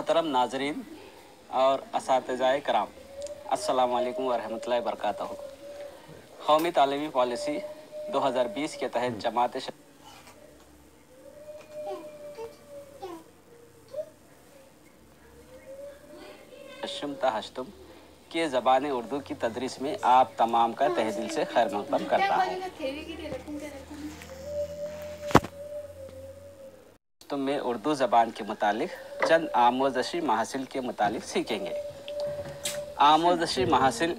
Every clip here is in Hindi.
मोहतरम नाजरीन और असातिज़ाए कराम, अस्सलामु अलैकुम व रहमतुल्लाहि व बरकातहू। कौमी तालीमी पॉलिसी 2020 के तहत जमात हशतुम के ज़बान उर्दू की तदरीस में आप तमाम का तहे दिल से खैर मक़दम करता हूँ। तुम में उर्दू ज़बान के मुतालिक चंद आमोज़शी महासिल के मुतालिक सीखेंगे। आमोज़शी महासिल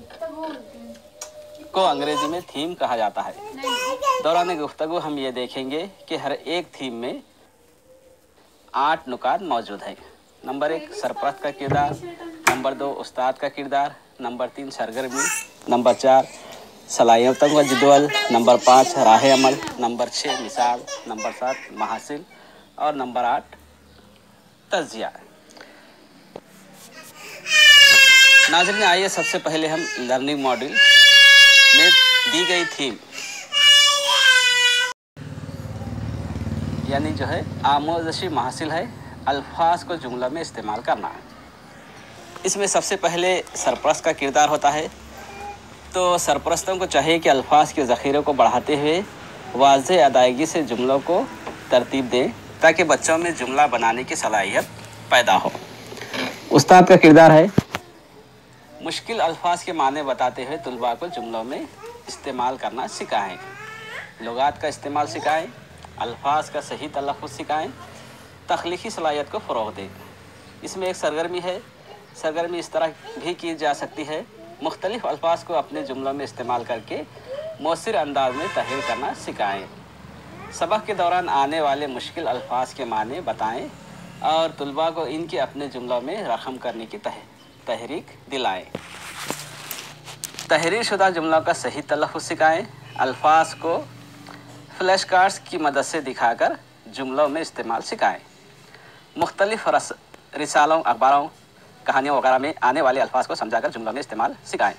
को अंग्रेज़ी में थीम कहा जाता है। दौरान गुफ्तगू हम ये देखेंगे कि हर एक थीम में 8 नुकात मौजूद हैं। नंबर 1 सरपरस्त का किरदार, नंबर 2 उस्ताद का किरदार, नंबर 3 सरगर्मी, नंबर 4 सलाहियतों का जदवल, नंबर 5 राह अमल, नंबर 6 मिसाल, नंबर 7 महासिल और नंबर 8 तज़िया। नाज़रीन, आइए सबसे पहले हम लर्निंग मॉड्यूल में दी गई थीम यानी जो है आमोज़शी महासिल है अल्फाज को जुमला में इस्तेमाल करना। इसमें सबसे पहले सरपरस्त का किरदार होता है। तो सरपरस्तों को चाहिए कि अल्फाज के ज़ख़ीरे को बढ़ाते हुए वाज़ेह अदायगी से जुमलों को तरतीब दें ताकि बच्चों में जुमला बनाने की सलाहियत पैदा हो। उस्ताद का किरदार है मुश्किल अल्फाज के माने बताते हुए तुलबा को जुमलों में इस्तेमाल करना सिखाएं, लुगात का इस्तेमाल सिखाएं, अल्फाज का सही तलफ़्फ़ुज़ सिखाएं, तख्लीकी सलाहियत को फ़रोग़ दें। इसमें एक सरगर्मी है। सरगर्मी इस तरह भी की जा सकती है, मुख्तलिफ़ अल्फाज को अपने जुमलों में इस्तेमाल करके मौसिर अंदाज में तहरीर करना सिखाएं। सबक के दौरान आने वाले मुश्किल अल्फाज के माने बताएं और तुलबा को इनके अपने जुमलों में रकम करने की तहरीक दिलाएं। तहरीर शुदा जुमलों का सही तलफ़्फ़ुज़ सिखाएं। अल्फाज को फ्लैश कार्ड्स की मदद से दिखाकर जुमलों में इस्तेमाल सिखाएं। मुख्तलिफ़ रिसालों, अखबारों, कहानियों वगैरह में आने वाले अल्फाज को समझाकर जुमलों में इस्तेमाल सिखाएं।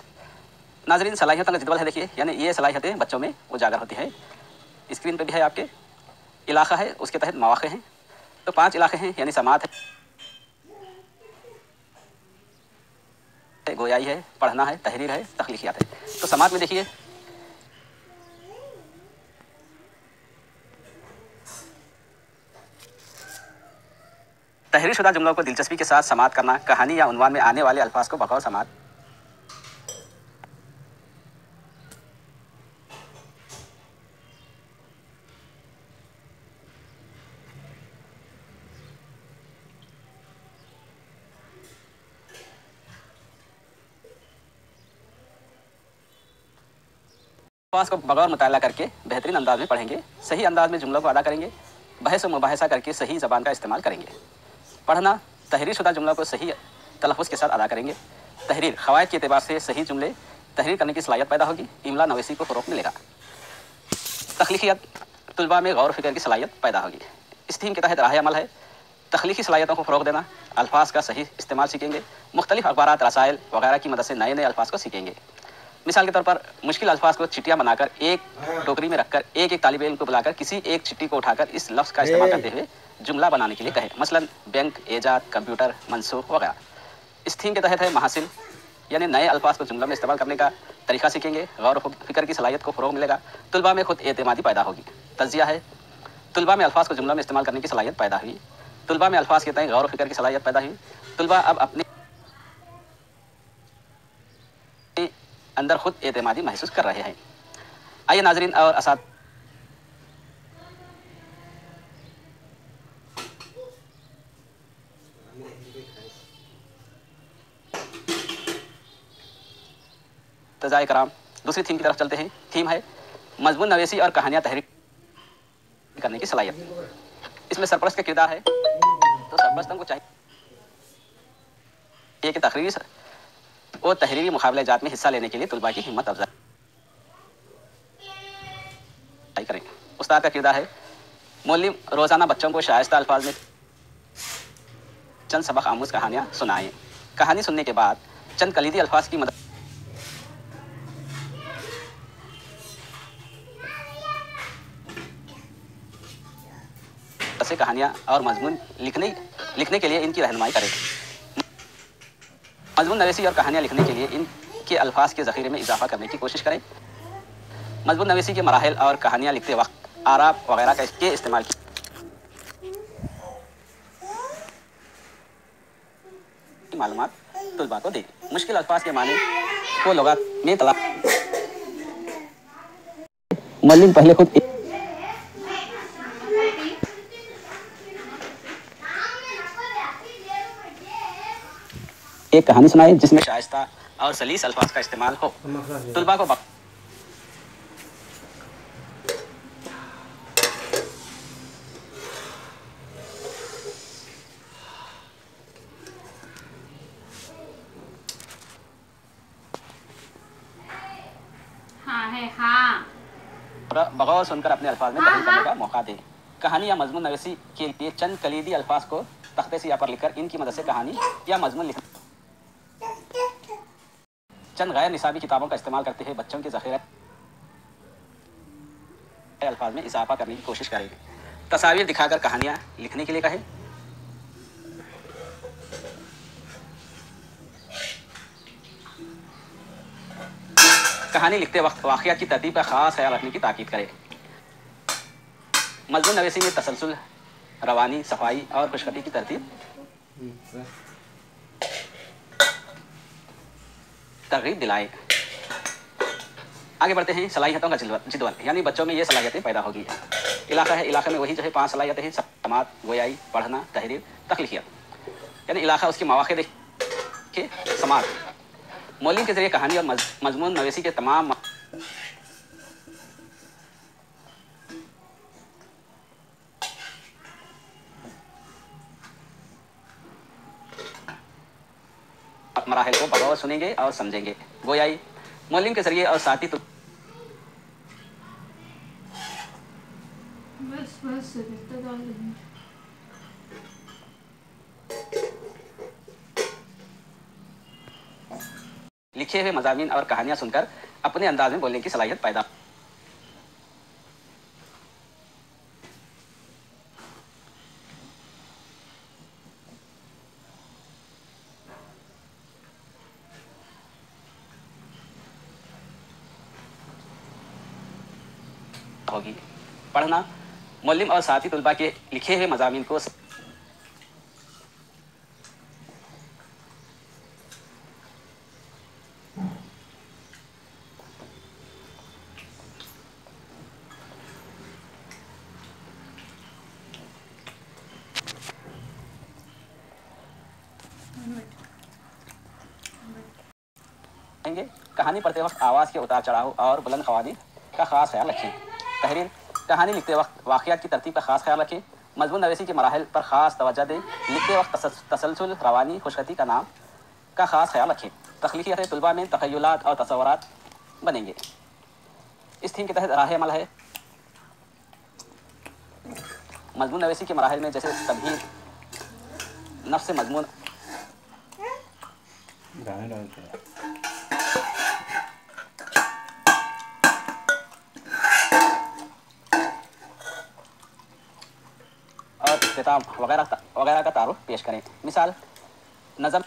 नाज़रीन, सलाहियतों का जदवल है, देखिए, यानी ये सलाहियतें बच्चों में उजागर होती हैं। स्क्रीन पे भी है आपके। इलाक़ा है, उसके तहत मवाक़े हैं। तो 5 इलाक़े हैं, यानी समात है, गोयाई है, पढ़ना है, तहरीर है, तख्लीक़ियात है। तो समात में देखिए, तहरीर शुदा जुमलों को दिलचस्पी के साथ समात करना, कहानी या उन्वान में आने वाले अल्फाज को बकौल समात अल्फाज को बगौर मुताला करके बेहतरीन अंदाज में पढ़ेंगे, सही अंदाज में जुमलों को अदा करेंगे, बहस व मुबाहिसा करके सही ज़बान का इस्तेमाल करेंगे। पढ़ना, तहरीर शुदा जुमलों को सही तलफ़्फ़ुज़ के साथ अदा करेंगे। तहरीर, क़वायद के एतबार से सही जुमले तहरीर करने की सलाहियत पैदा होगी, इमला नवीसी को फ़रोग़ मिलेगा। तख्लीक़ियत, तुलबा में गौर फ़िक्र की सलाहियत पैदा होगी। इस थीम के तहत राह अमल है तख्लीक़ी सलाहियतों को फ़रोग़ देना, अल्फाज का सही इस्तेमाल सीखेंगे, मुख्तलिफ़ अखबारात, रसायल वगैरह की मदद से नए नए अल्फाज को सीखेंगे। मिसाल के तौर पर मुश्किल अल्फाज को चिट्ठियाँ बनाकर एक टोकरी में रखकर एक एक तालिब इल्म को बुलाकर किसी एक चिट्ठी को उठाकर इस लफ्ज़ का इस्तेमाल करते हुए जुमला बनाने के लिए कहें। मसलन बैंक, एजाद, कंप्यूटर, मनसूख वगैरह। इस थीम के तहत है महासिल, यानी नए अल्फाज को जुमला में इस्तेमाल करने का तरीका सीखेंगे, गौर फ़िक्र की सलाहियत को फ़रोग़ मिलेगा, तुलबा में खुद एतमादी पैदा होगी। तज़िया है, तुलबा में अल्फाज को जुमला में इस्तेमाल करने की सलाहियत पैदा हुई, तुलबा में अल्फाज के तय गौर फ़िक्र की सलाहियत पैदा हुई, तुलबा अब अपने अंदर खुद एतमादी महसूस कर रहे हैं। आइए नाज़रीन और असातिज़ाए कराम, दूसरी थीम की तरफ चलते हैं। थीम है मज़मून नवीसी और कहानियाँ तहरीर करने की सलाहियत। इसमें सरपरस्त का किरदार है। तो सरपरस्तों को चाहिए कि तकरीरी और तहरीरी मुकाबले जात में हिस्सा लेने के लिए तुलबा की हिम्मत अफजाई करें। उस्ताद का किरदार है मौलिम, रोज़ाना बच्चों को शाइस्ता अल्फाज में चंद सबक आमूज़ कहानियाँ सुनाएं। कहानी सुनने के बाद चंद कलीदी अल्फाज की मदद से कहानियाँ और मजमून लिखने के लिए इनकी रहनुमाई करें। मजमून नवीसी और कहानियाँ लिखने के लिए इनके अल्फाज के ज़ख़ीरे में इजाफा करने की कोशिश करें। मजमून नवीसी के मराहिल और कहानियाँ लिखते वक्त आराब वगैरह के इस्तेमाल की मालूमात तुलबा को दें। मुश्किल अल्फाज के माने को लुगात में तलाश। मुअल्लिम पहले खुद एक कहानी सुनाए जिसमें शाइस्ता और सलीस अल्फाज का इस्तेमाल हो। तुलबा को बगौर सुनकर अपने अल्फाज में तहरीर करने का मौका दें। कहानी या मजमून नवीसी के लिए चंद कलीदी अल्फाज को तख्ते सियाह पर लिखकर इनकी मदद से कहानी या मजमून लिखना। चंद गैर निसाबी किताबों का इस्तेमाल करते हुए बच्चों के ज़ख़ीरे अल्फाज में इजाफा करने की कोशिश करेंगे। तस्वीर दिखाकर कहानियाँ लिखने के लिए कहें। कहानी लिखते वक्त वाक़ियात की तरतीब का ख़ास ख्याल रखने की ताकीद करें। मजमून नवीसी में तसलसल, रवानी, सफाई और खुशखती की तरतीब तरगीब दिलाएं। आगे बढ़ते हैं। सलाहियतों का जिदवल, यानी बच्चों में ये सलाहियतें पैदा होगी। इलाका है, इलाके में वही जो है 5 सलाहियतें हैं: समात, गोयाई, पढ़ना, तहरीर, तख्लीकियत। यानी इलाका उसके मौक़े देखे। समात मौलिम के जरिए कहानी और मजमून नवीसी के तमाम मराहिल को बगौर सुनेंगे और समझेंगे। गोयाई मौलिम के जरिए और साथी तो बस लिखे हुए मज़ामीन और कहानियाँ सुनकर अपने अंदाज में बोलने की सलाहियत पैदा होगी। पढ़ना मुअल्लिम और साथी तुलबा के लिखे हुए मज़ामीन को कहानी पढ़ते वक्त आवाज़ के उतार चढ़ाव और बुलंद ख़वानीर का ख़ास ख्याल रखें। तहरीर कहानी लिखते वक्त वाक़ियात की तरतीब का ख़ास ख्याल रखें। मजमून नवीसी के मराहिल पर ख़ास तवज्जो दें। लिखते वक्त तसलसल, रवानी, खुशखती का नाम का ख़ास ख्याल रखें। तख्लीकियत तुलबा में तख़य्युलात और तसव्वुरात बनेंगे। इस थीम के तहत राह अमल है। मजमून नवीसी के मराहिल में जैसे तमहीद, नफ्स मजमून और किताब वगैरह का तारुफ पेश करें। मिसाल नज़म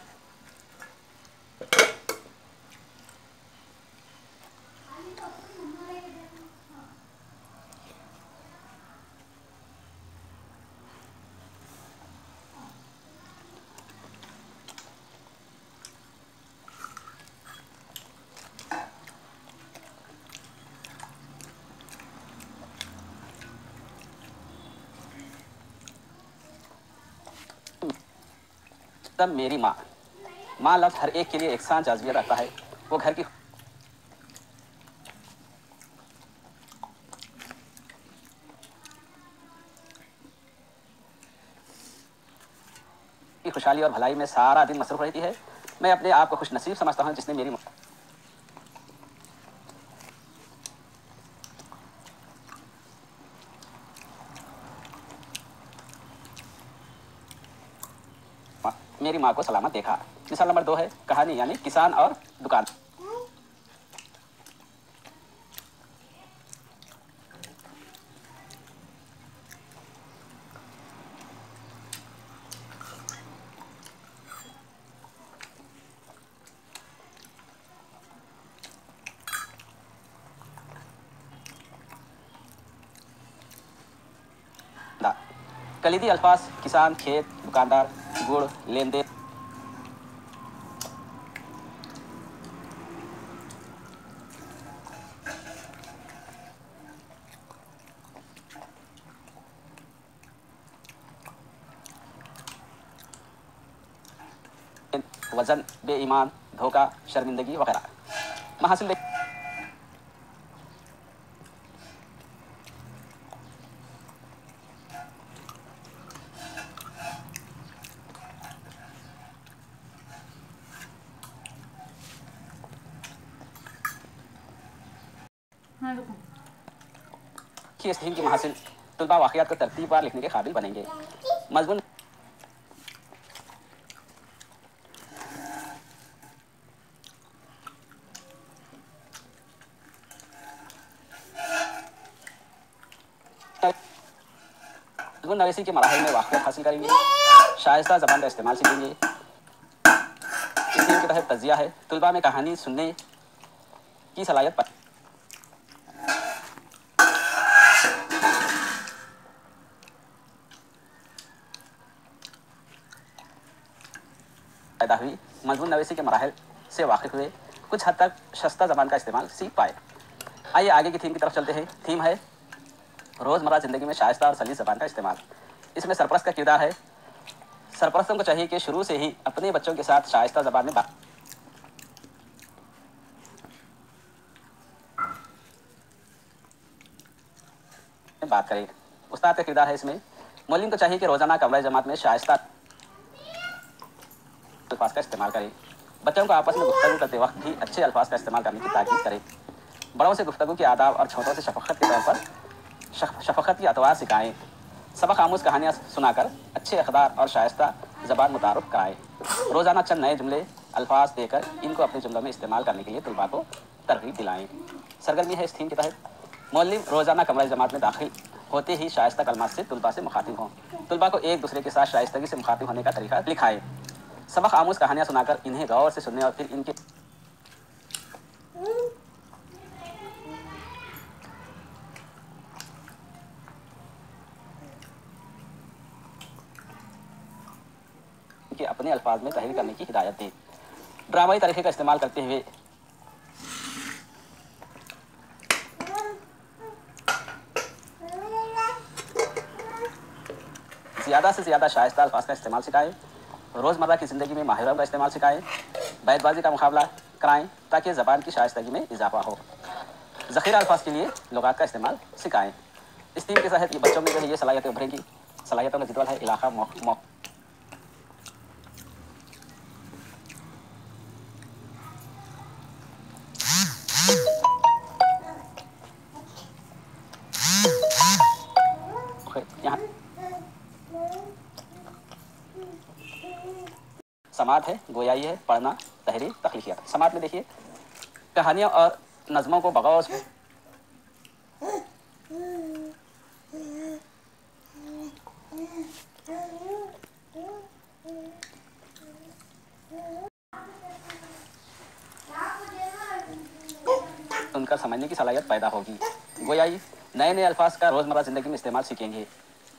मेरी माँ। माँ लफ्ज़ हर एक के लिए एकसां जाज़िया रखता है। वो घर की खुशहाली और भलाई में सारा दिन मसरूफ़ रहती है। मैं अपने आप को खुश नसीब समझता हूँ जिसने मेरी माँ को सलामत देखा। मिसाल नंबर 2 है कहानी, यानी किसान और दुकान। कलीदी अल्फाज किसान, खेत, दुकानदार, गुड़, लेन देन, वजन, बेईमान, धोखा, शर्मिंदगी वगैरह। महासिल की इस थीम की महासिल तलबा वाक़ियात को तरतीबवार लिखने के काबिल बनेंगे। मजमून नवीसी के मराहल में वाक़ियात हासिल करेंगे, शाइस्ता ज़बान का इस्तेमाल सीखेंगे। इस थीम के तहत तजिया है, तलबा में कहानी सुनने की सलाहियत पैदा हुई। मजमून नवीसी के मराहल से वाकिफ हुए, कुछ हद तक शस्ता ज़बान का इस्तेमाल सीख पाए। आइए आगे की थीम की तरफ चलते हैं। थीम है रोज़मर्रा ज़िंदगी में शाइस्ता और सलीस ज़बान का इस्तेमाल। इसमें सरपरस्त का किरदार है। सरपरस्तों को चाहिए कि शुरू से ही अपने बच्चों के साथ शाइस्ता ज़बान में बात करें। उस्ताद का किरदार है इसमें। मौलिम को चाहिए कि रोज़ाना कमरा जमात में शाइस्ता अल्फाज का इस्तेमाल करें। बच्चों को आपस में गुफ्तगू करते वक्त भी अच्छे अल्फाज का इस्तेमाल करने की ताकीद करें। बड़ों से गुफ्तगू के आदाब और छोटों से शफकत के तौर पर शफकत की अतवार सिखाएं। सबक आमूज़ कहानियाँ सुनाकर अच्छे अखदार और शाइस्ता ज़बान मुतारुफ कराएं। रोज़ाना चंद नए जुमले अल्फाज देकर इनको अपने जुमलों में इस्तेमाल करने के लिए तलबा को तरगीब दिलाएं। सरगर्मी है इस थीम के तहत। मौलिम रोज़ाना कमरा जमात में दाखिल होते ही शाइस्ता कलमात से तलबा से मुखातिब हों। तलबा को एक दूसरे के साथ शाइस्तगी से मुखातिब होने का तरीका लिखाएं। सबक आमूज़ कहानियाँ सुनाकर इन्हें गौर से सुनने और फिर इनके अपने अल्फाज में तहरीर करने की हिदायत दें। ड्रामाई तरीके का इस्तेमाल करते हुए ज़्यादा से ज़्यादा शाइस्ता अल्फाज का इस्तेमाल सिखाएं। रोज़मर्रा की ज़िंदगी में माहिरों का इस्तेमाल सिखाएं। बैतबाजी का मुकाबला कराएं ताकि ज़बान की शाइस्तगी में इजाफा हो। ज़ख़ीरा अल्फाज के लिए लुगात का इस्तेमाल सिखाएं। इस थीम के तहत ये बच्चों में जो है ये सलाहियतें उभरेंगी। सलाहियतों का जदवल है इलाका यहाँ समात है, गोयाई है, पढ़ना, तहरीर, तख्लीकियात। समात में देखिए कहानियों और नज़मों को बगौर सुनकर समझने की सलाहियत पैदा होगी। गोयाई नए नए अल्फाज का रोज़मर्रा ज़िंदगी में इस्तेमाल सीखेंगे।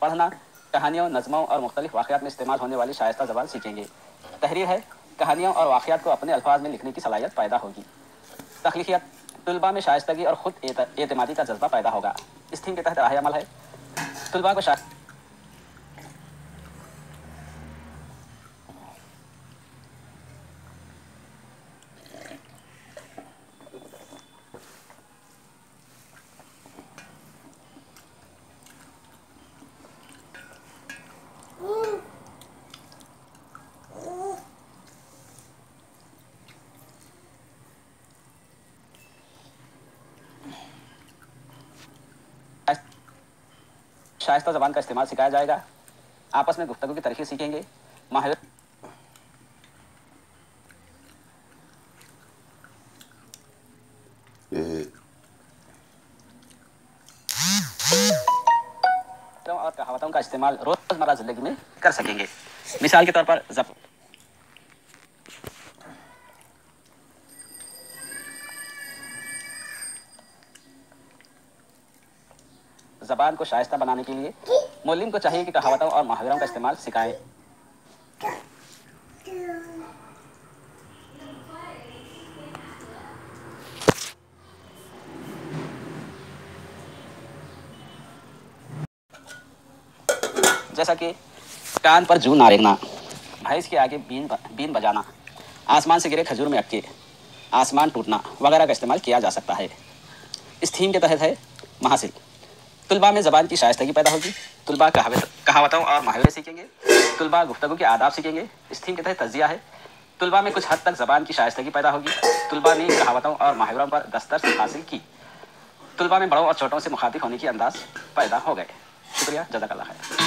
पढ़ना कहानियों, नज़मों और मुख्तलिफ वाक़यात में इस्तेमाल होने वाली शाइस्ता ज़बान सीखेंगे। तहरीर है कहानियों और वाक़यात को अपने अल्फाज में लिखने की सलाहियत पैदा होगी। तख्लीकियात तलबा में शाइस्तगी और ख़ुद एतमादी का जज्बा पैदा होगा। इस थीम के तहत राह अमल है तलबा को शाइस्ता ज़बान का इस्तेमाल सिखाया जाएगा। आपस में गुफ्तगू के तरीके सीखेंगे। माहिर और कहावतों का इस्तेमाल रोज़मर्रा ज़िंदगी में कर सकेंगे। मिसाल के तौर पर ज़बान को शाइस्ता बनाने के लिए मुअल्लिम को चाहिए कि कहावतों और मुहावरों का इस्तेमाल सिखाएं। जैसा कि कान पर जू ना रेंगना, भैंस के आगे बीन बजाना, आसमान से गिरे खजूर में अटके, आसमान टूटना वगैरह का इस्तेमाल किया जा सकता है। इस थीम के तहत है महासिल। तुलबा में ज़बान की शाइस्तगी पैदा होगी, तुलबा कहावतों और मुहावरे सीखेंगे, तुलबा गुफ्तगू के आदाब सीखेंगे। इस थीम के तहत तज़िया है। तुलबा में कुछ हद तक ज़बान की शाइस्तगी पैदा होगी, तुलबा ने कहावतों और मुहावरों पर दस्तरस हासिल की, तुलबा में बड़ों और छोटों से मुखातिब होने की अंदाज़ पैदा हो गए। शुक्रिया, जज़ाकल्लाह खैर।